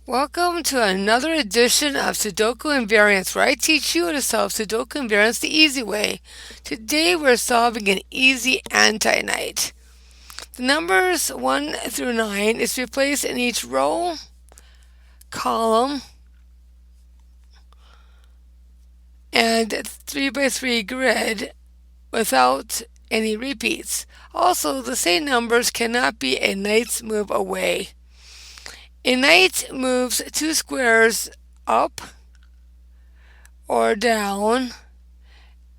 Welcome to another edition of Sudoku Invariance, where I teach you how to solve Sudoku invariance the easy way. Today we're solving an easy anti-night. The numbers 1 through 9 is replaced in each row, column, and 3 by 3 grid without any repeats. Also, the same numbers cannot be a knight's move away. A knight moves 2 squares up or down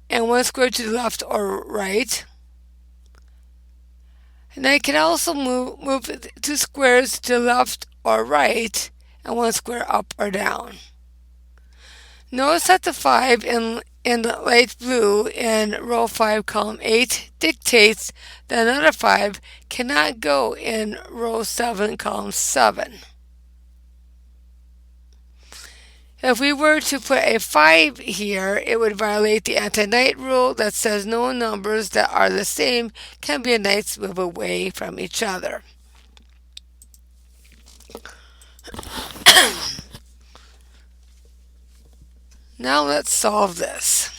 and 1 square to the left or right. And I can also move 2 squares to the left or right and 1 square up or down. Notice that the 5 in the light blue in row 5, column 8 dictates that another 5 cannot go in row 7, column 7. If we were to put a 5 here, it would violate the anti-knight rule that says no numbers that are the same can be a knight's move away from each other. Now let's solve this.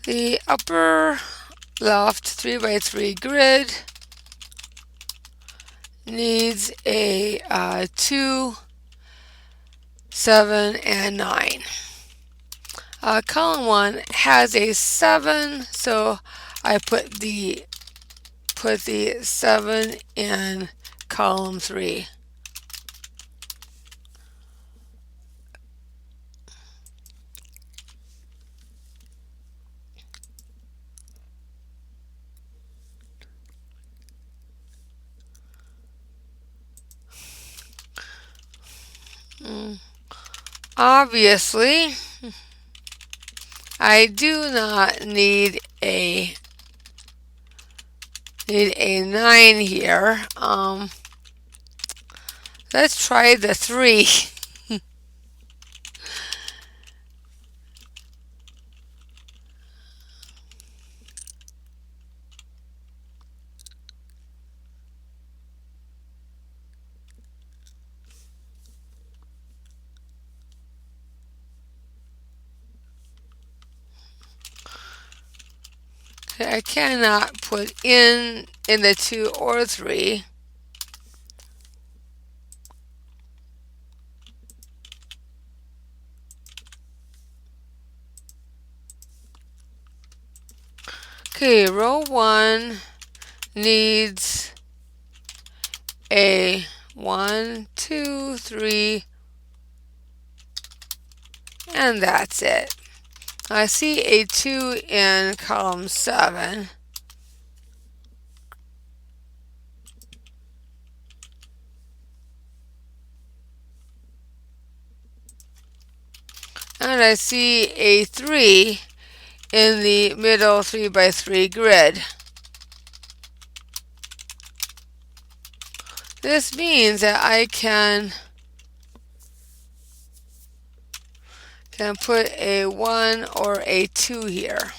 The upper left 3 by 3 grid needs a 2, 7, and 9. Column 1 has a 7, so I put the 7 in column 3. Obviously, I do not need a 9 here. Let's try the 3. I cannot put in the 2 or 3. Okay, row 1 needs a 1, 2, 3, and that's it. I see a 2 in column 7. And I see a 3 in the middle 3 by 3 grid. This means that I can put a 1 or a 2 here.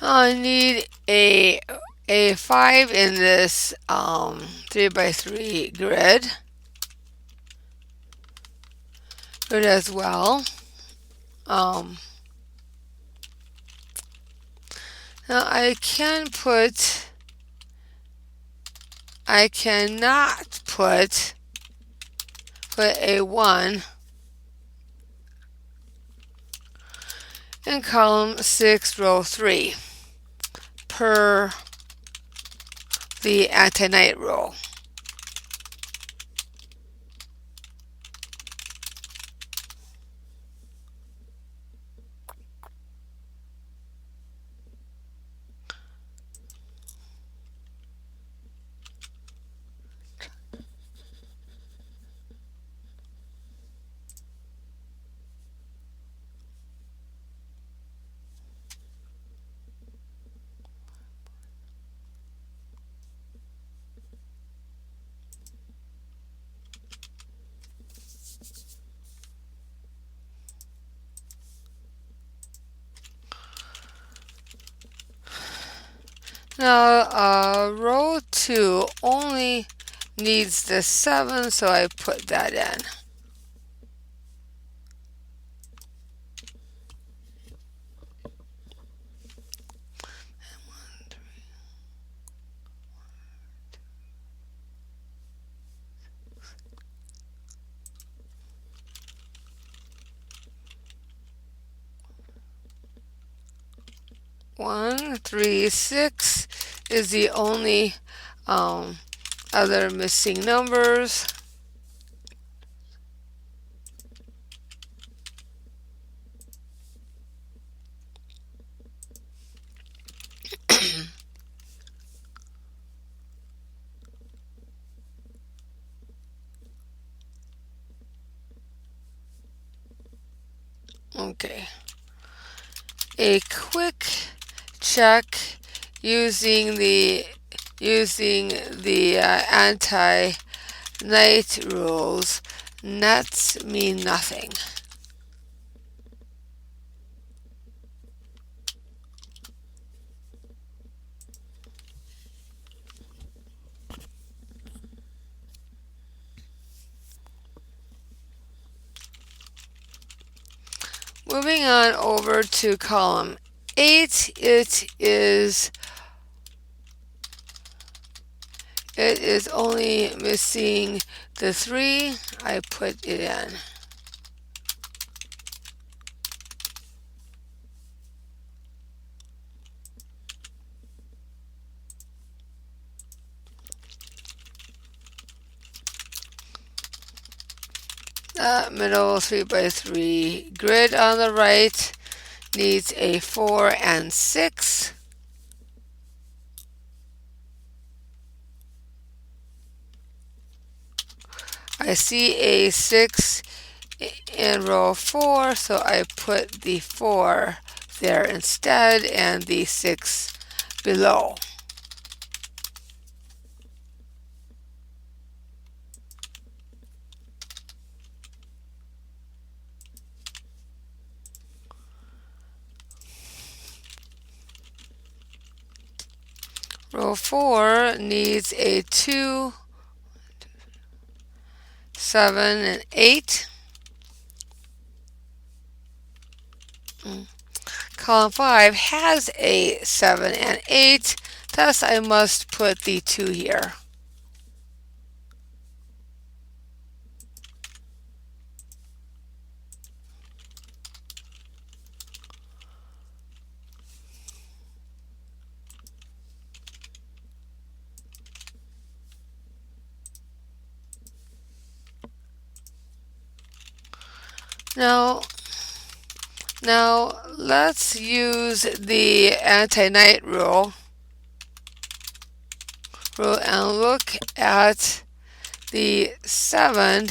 I need a 5 in this 3 by 3 grid as well. Now I cannot put a 1 in column 6, row 3 per the anti-knight rule. Now, row 2 only needs the 7, so I put that in. One, three, 6 is the only other missing numbers. Okay. A quick check using the anti-night rules. Nuts mean nothing. Moving on over to column 8, it is only missing the 3. I put it in. That middle 3x3 grid on the right needs a 4 and 6. I see a 6 in row 4, so I put the 4 there instead and the 6 below. Row 4 needs a 2, 7, and 8. Column 5 has a 7 and 8, thus I must put the 2 here. Now let's use the anti-night rule and look at the 7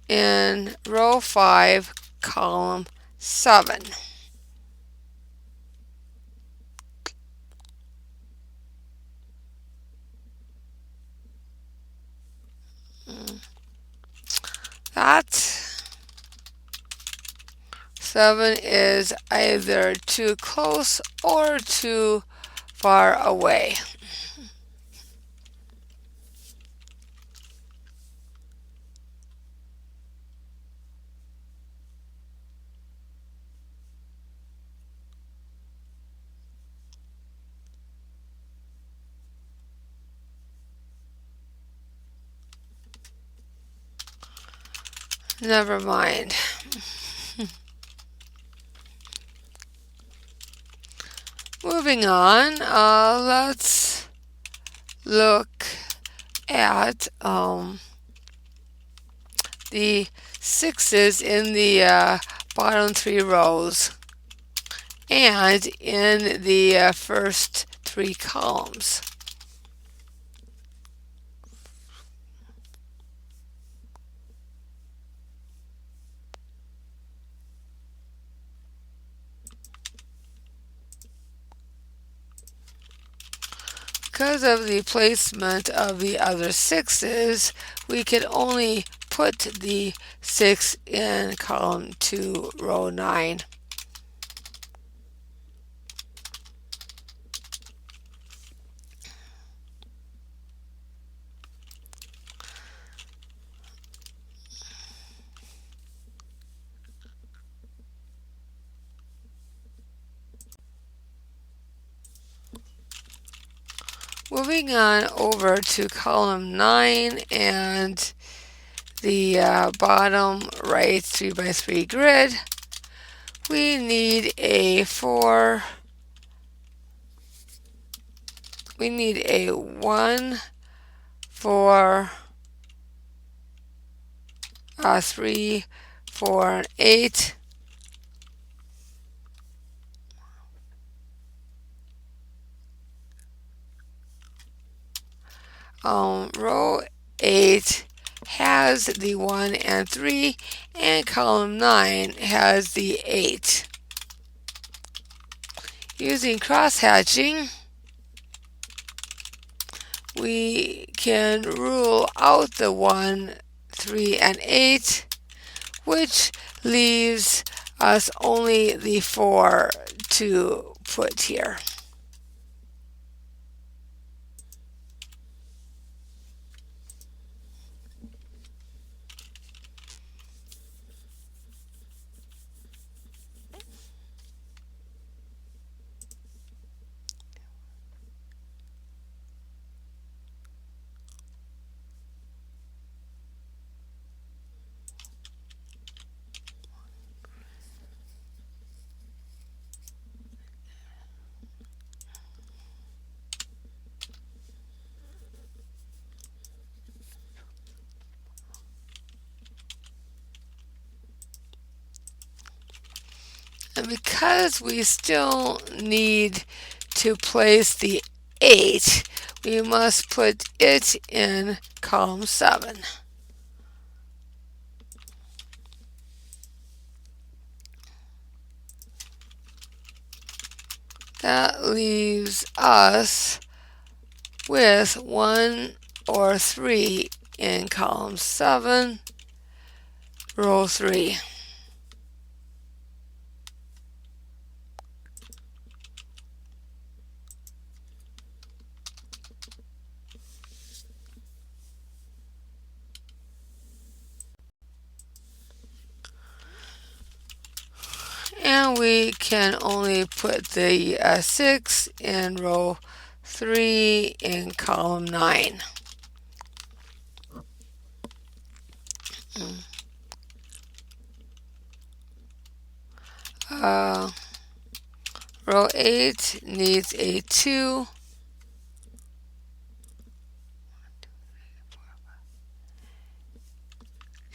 in row 5, column 7. That 7 is either too close or too far away. Never mind. Moving on, let's look at the 6s in the bottom 3 rows and in the first 3 columns. Because of the placement of the other 6s, we can only put the 6 in column 2, row 9. Moving on over to column 9 and the bottom right 3 by 3 grid, we need a 1, 4, 3, 4, and 8. Row 8 has the 1 and 3, and column 9 has the 8. Using cross-hatching, we can rule out the 1, 3, and 8, which leaves us only the 4 to put here. And because we still need to place the 8, we must put it in column 7. That leaves us with 1 or 3 in column 7, row 3. And we can only put the 6 in row 3 in column 9. Row 8 needs a 2.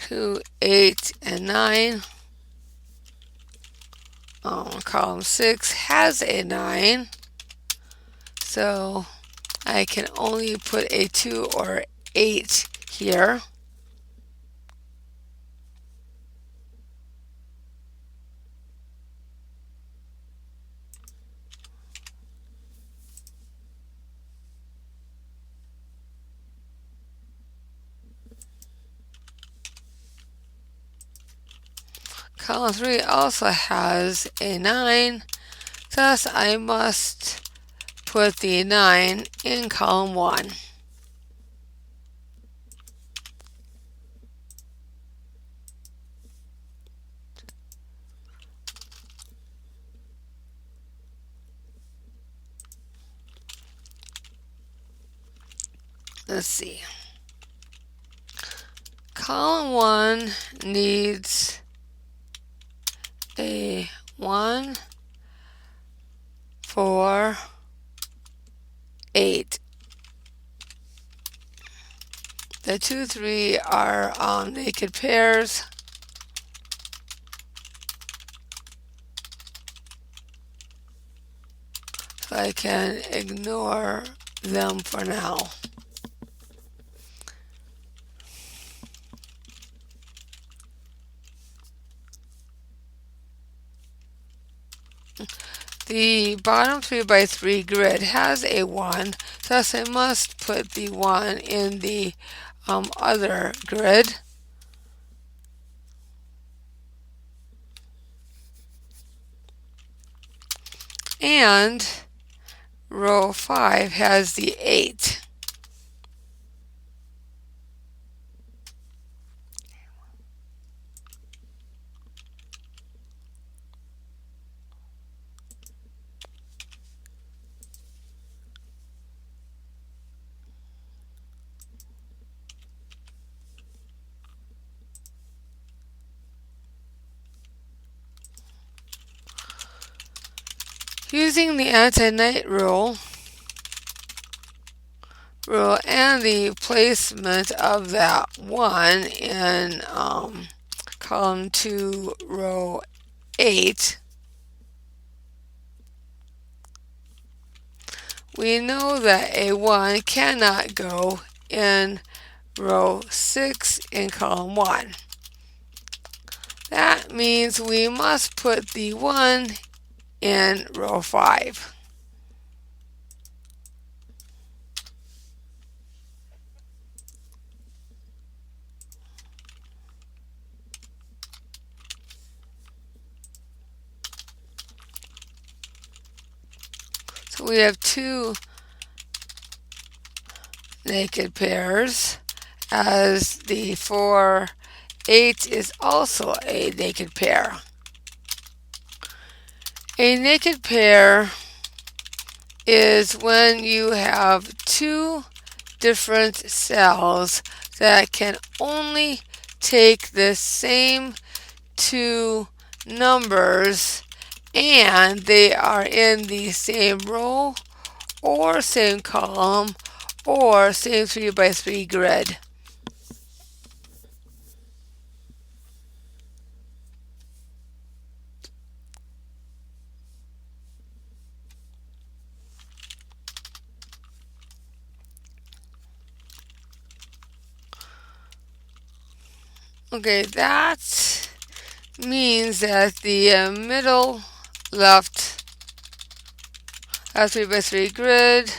2, 8, and 9. Column 6 has a 9, so I can only put a 2 or 8 here. Column 3 also has a 9, thus I must put the 9 in column 1. Let's see. Column 1 needs a 1, 4, 8. The 2, 3 are naked pairs. So I can ignore them for now. The bottom 3 by 3 grid has a 1, thus I must put the 1 in the other grid. And row 5 has the 8. Using the anti-night rule and the placement of that 1 in column 2, row 8, we know that a 1 cannot go in row 6 in column 1. That means we must put the 1 in row 5. So we have 2 naked pairs, as the 4, 8 is also a naked pair. A naked pair is when you have 2 different cells that can only take the same 2 numbers and they are in the same row or same column or same 3 by 3 grid. Okay, that means that the middle left 3 by 3 grid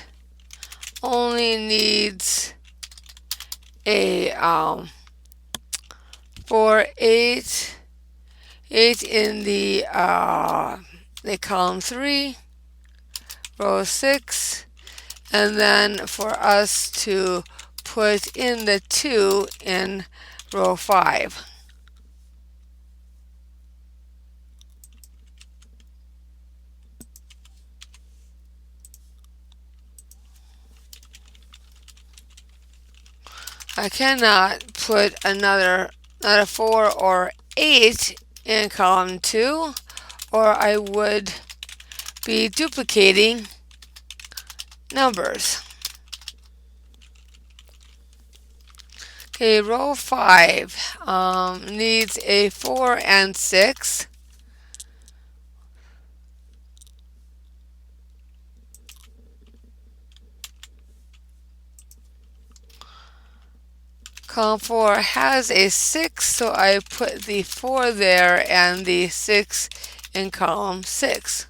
only needs a 4, 8, 8 in the column 3, row 6, and then for us to put in the 2 in row 5. I cannot put another 4 or 8 in column 2, or I would be duplicating numbers. Okay, row 5 needs a 4 and 6. Column 4 has a 6, so I put the 4 there and the 6 in column 6.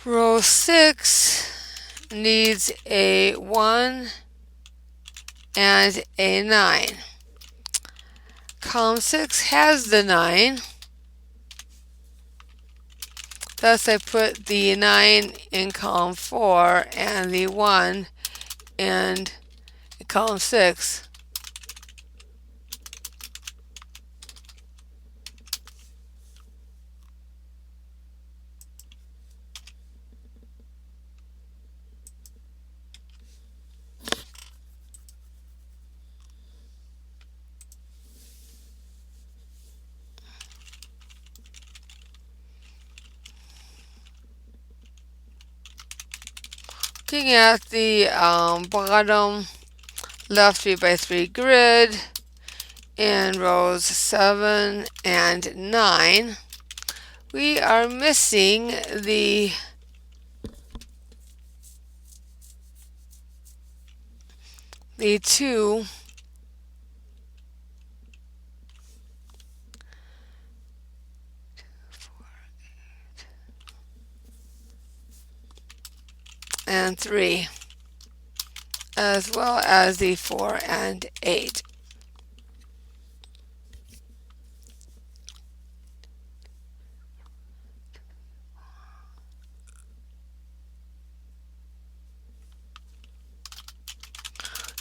Row 6 needs a 1 and a 9. Column 6 has the 9. Thus, I put the 9 in column 4 and the 1 in column 6. Looking at the bottom left 3 by 3 grid in rows 7 and 9, we are missing the two and 3, as well as the 4 and 8.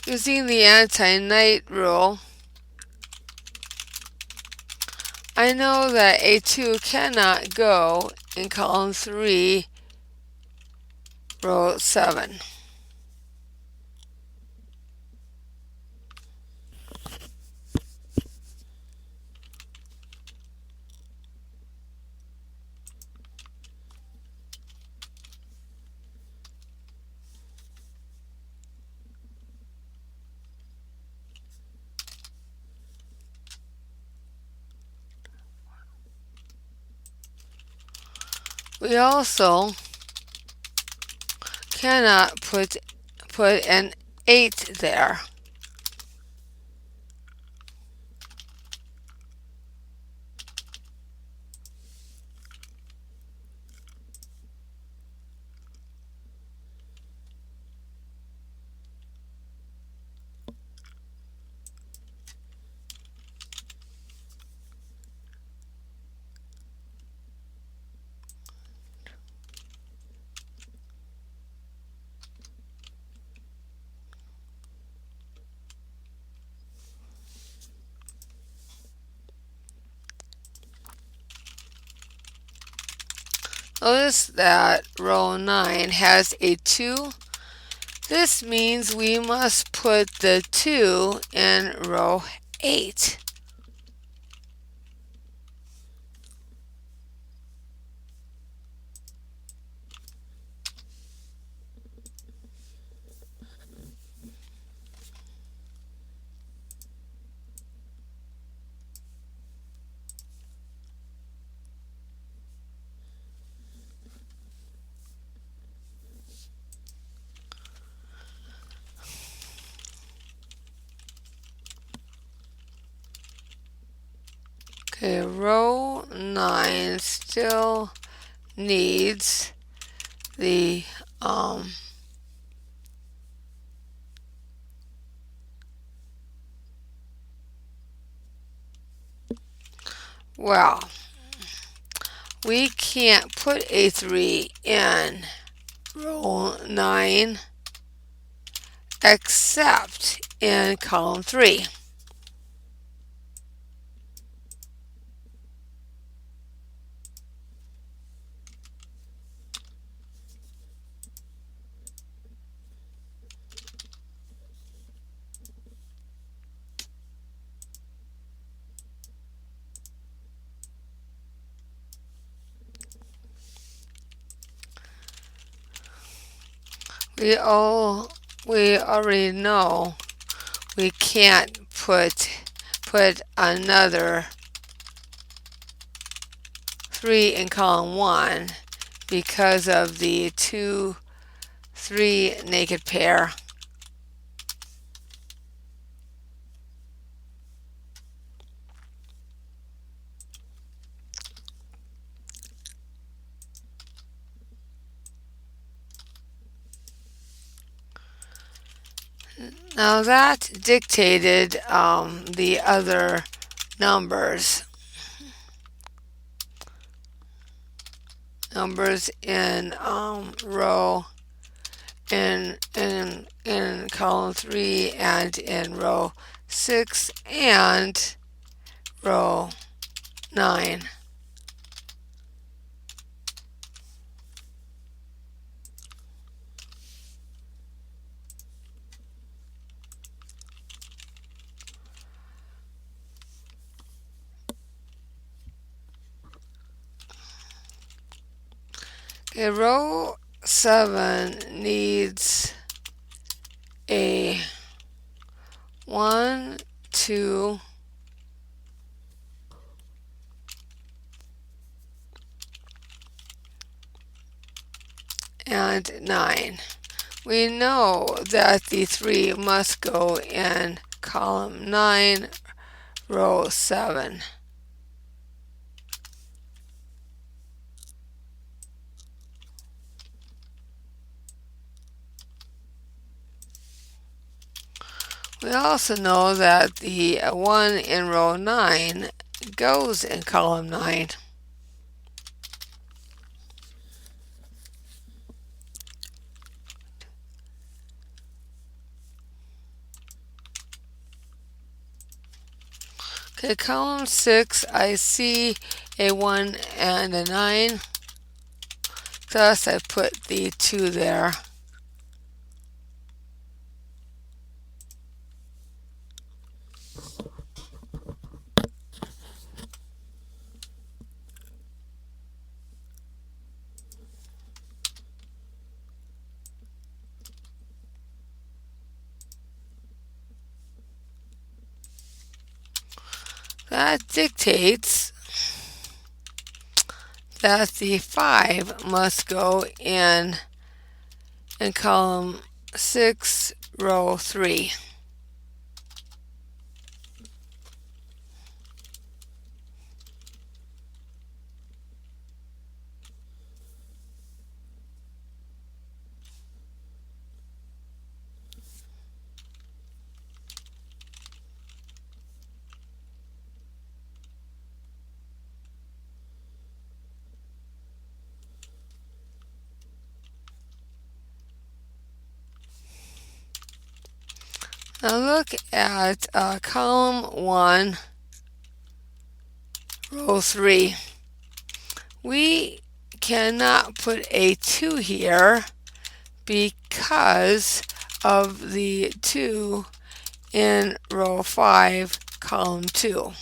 Using the anti-night rule, I know that a 2 cannot go in column 3, row 7. We also cannot put an 8 there. Notice that row 9 has a 2. This means we must put the 2 in row 8. Okay, row 9 still needs the well, we can't put a 3 in row 9 except in column 3. We all we already know we can't put another 3 in column 1 because of the 2, 3 naked pair. Now that dictated the other numbers. Numbers in row in column 3 and in row 6 and row 9. Okay, row 7 needs a 1, 2, and 9. We know that the 3 must go in column 9, row 7. We also know that the 1 in row 9 goes in column 9. Okay, column 6, I see a 1 and a 9. Thus, I put the 2 there. That dictates that the 5 must go in column 6, row 3. Now look at column 1, row 3. We cannot put a 2 here because of the 2 in row 5, column 2.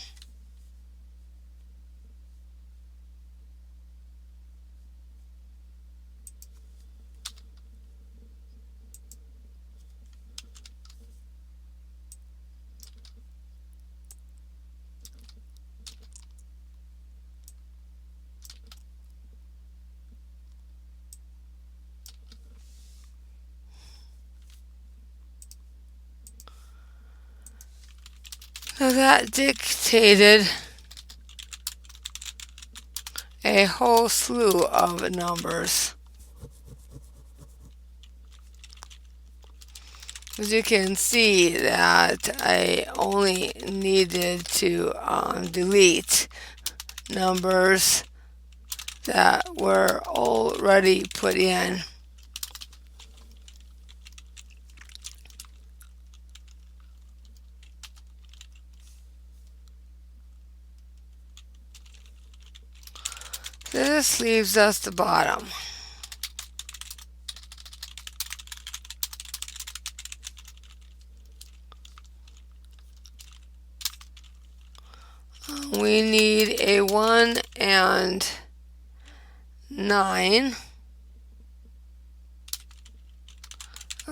So that dictated a whole slew of numbers. As you can see that I only needed to delete numbers that were already put in. This leaves us the bottom. We need a 1 and 9.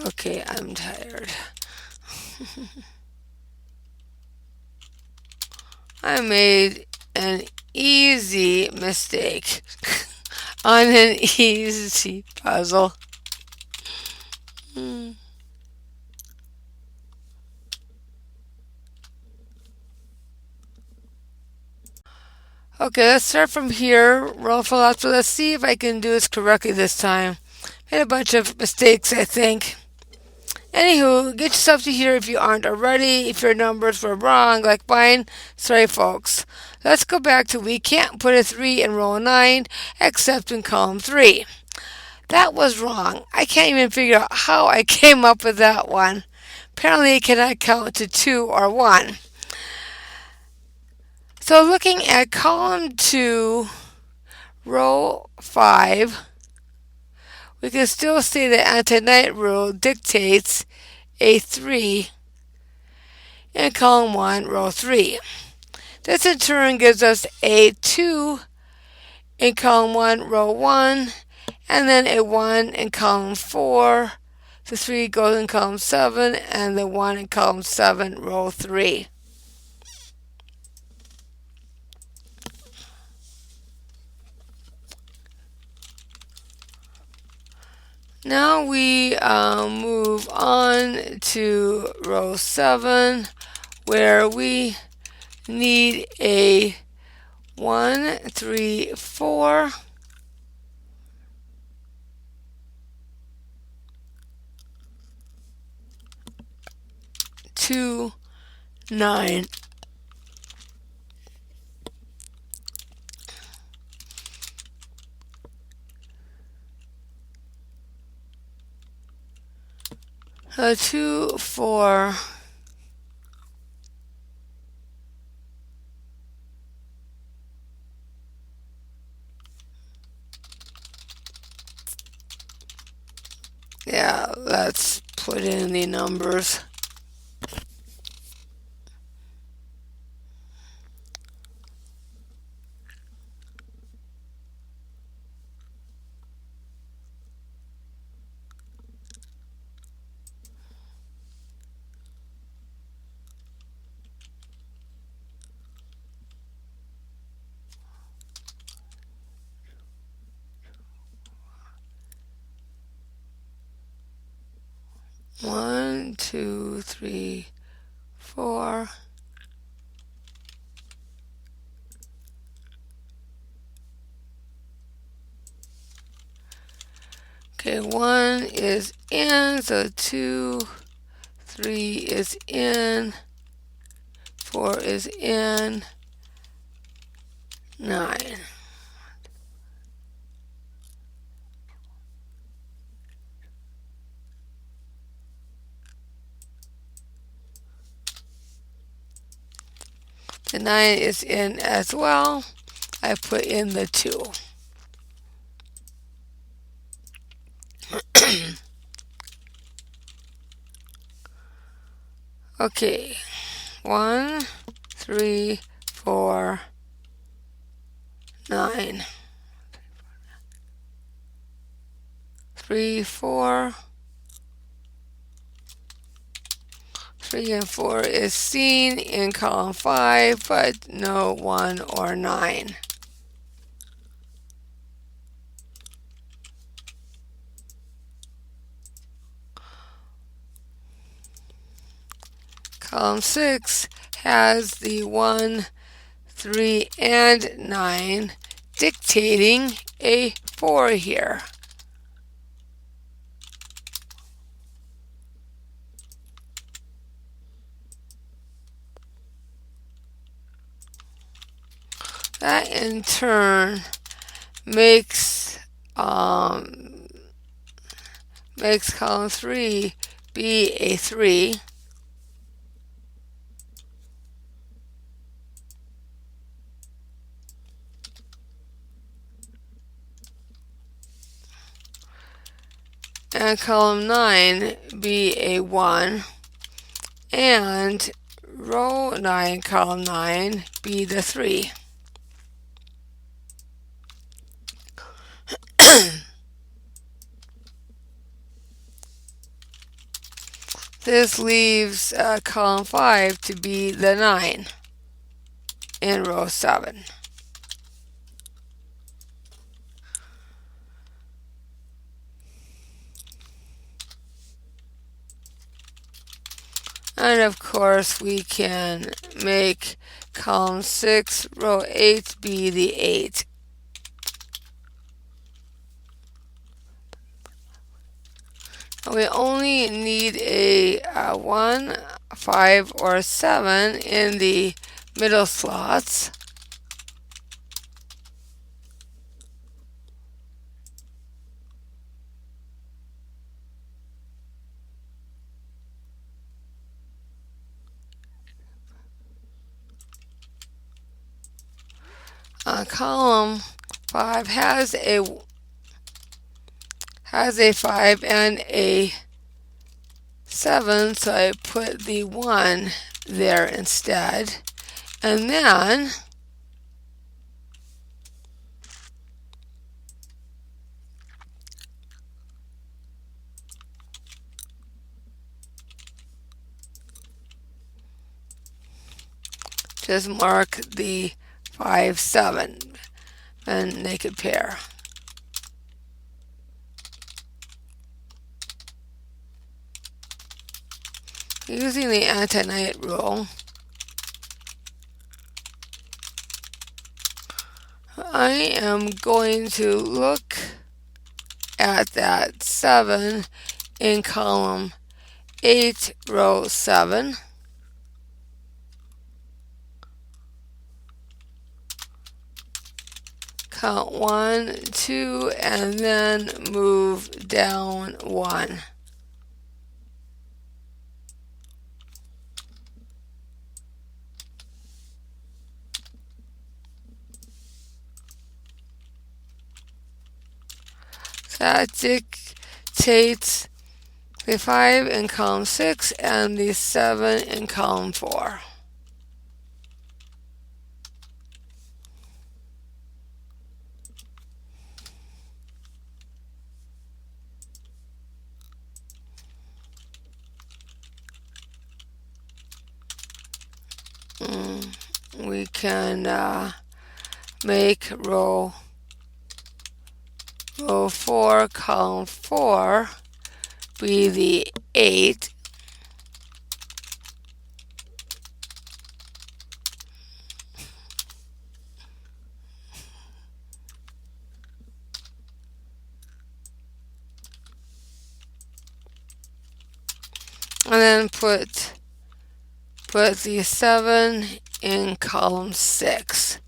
Okay, I'm tired. I made an easy mistake on an easy puzzle. Okay, let's start from here. Roll for laughter. Let's see if I can do this correctly this time. Made a bunch of mistakes, I think. Anywho, get yourself to here if you aren't already. If your numbers were wrong, like mine, sorry, folks. Let's go back to we can't put a 3 in row 9 except in column 3. That was wrong. I can't even figure out how I came up with that one. Apparently, I cannot count to 2 or 1. So looking at column 2, row 5, we can still see the anti-night rule dictates a 3 in column 1, row 3. This in turn gives us a 2 in column 1, row 1, and then a 1 in column 4. The 3 goes in column 7, and the 1 in column 7, row 3. Now we move on to row 7, where we need a 1, 3, 4, 2, 9. A 2, 4, yeah, let's put in the numbers. 1, 2, 3, 4. Okay, 1 is in, so 2, 3 is in, 4 is in, 9. The 9 is in as well. I put in the 2. Okay, 1, 3, 4, 9. 3, 4. 3 and 4 is seen in column 5, but no 1 or 9. Column 6 has the 1, 3, and 9 dictating a 4 here. That in turn makes column 3 be a 3. And column 9 be a 1. And row 9, column 9 be the 3. This leaves column 5 to be the 9 in row 7. And of course we can make column 6, row 8 be the 8. We only need a 1, 5, or 7 in the middle slots. Column 5 has a 5 and a 7, so I put the 1 there instead. And then just mark the 5, 7 and naked pair. Using the anti-night rule, I am going to look at that 7 in column 8, row 7. Count 1, 2, and then move down 1. That dictates the 5 in column 6 and the 7 in column 4. We can make row 4, column 4 be the 8, and then put the 7 in column 6.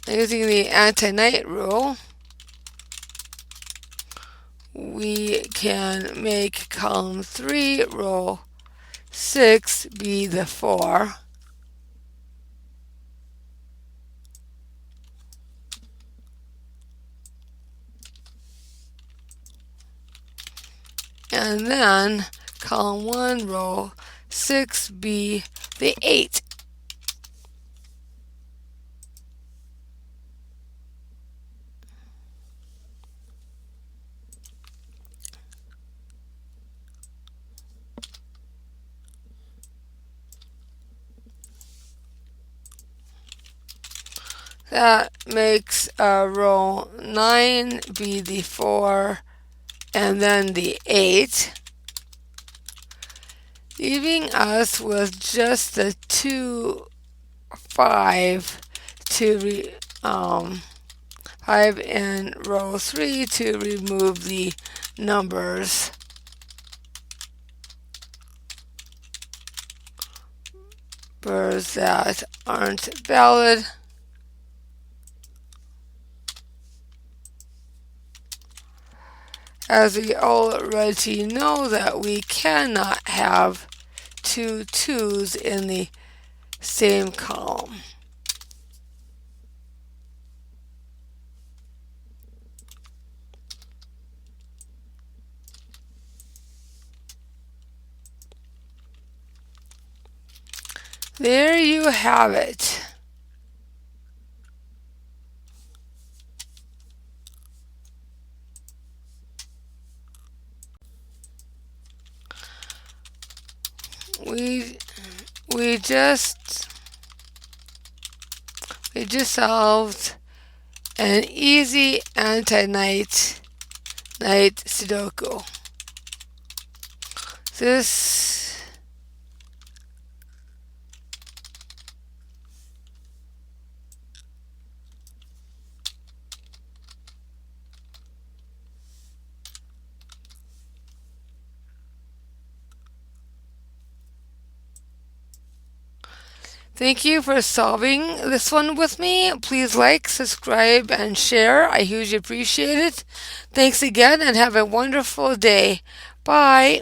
Using the anti-night rule, we can make column 3, row 6 be the 4. And then column 1, row 6 be the 8. That makes row 9 be the 4 and then the 8, leaving us with just the 2, 5 to 5 in row 3 to remove the numbers that aren't valid. As we already know that we cannot have two 2's in the same column. There you have it. We just solved an easy anti-night Sudoku. Thank you for solving this one with me. Please like, subscribe, and share. I hugely appreciate it. Thanks again and have a wonderful day. Bye.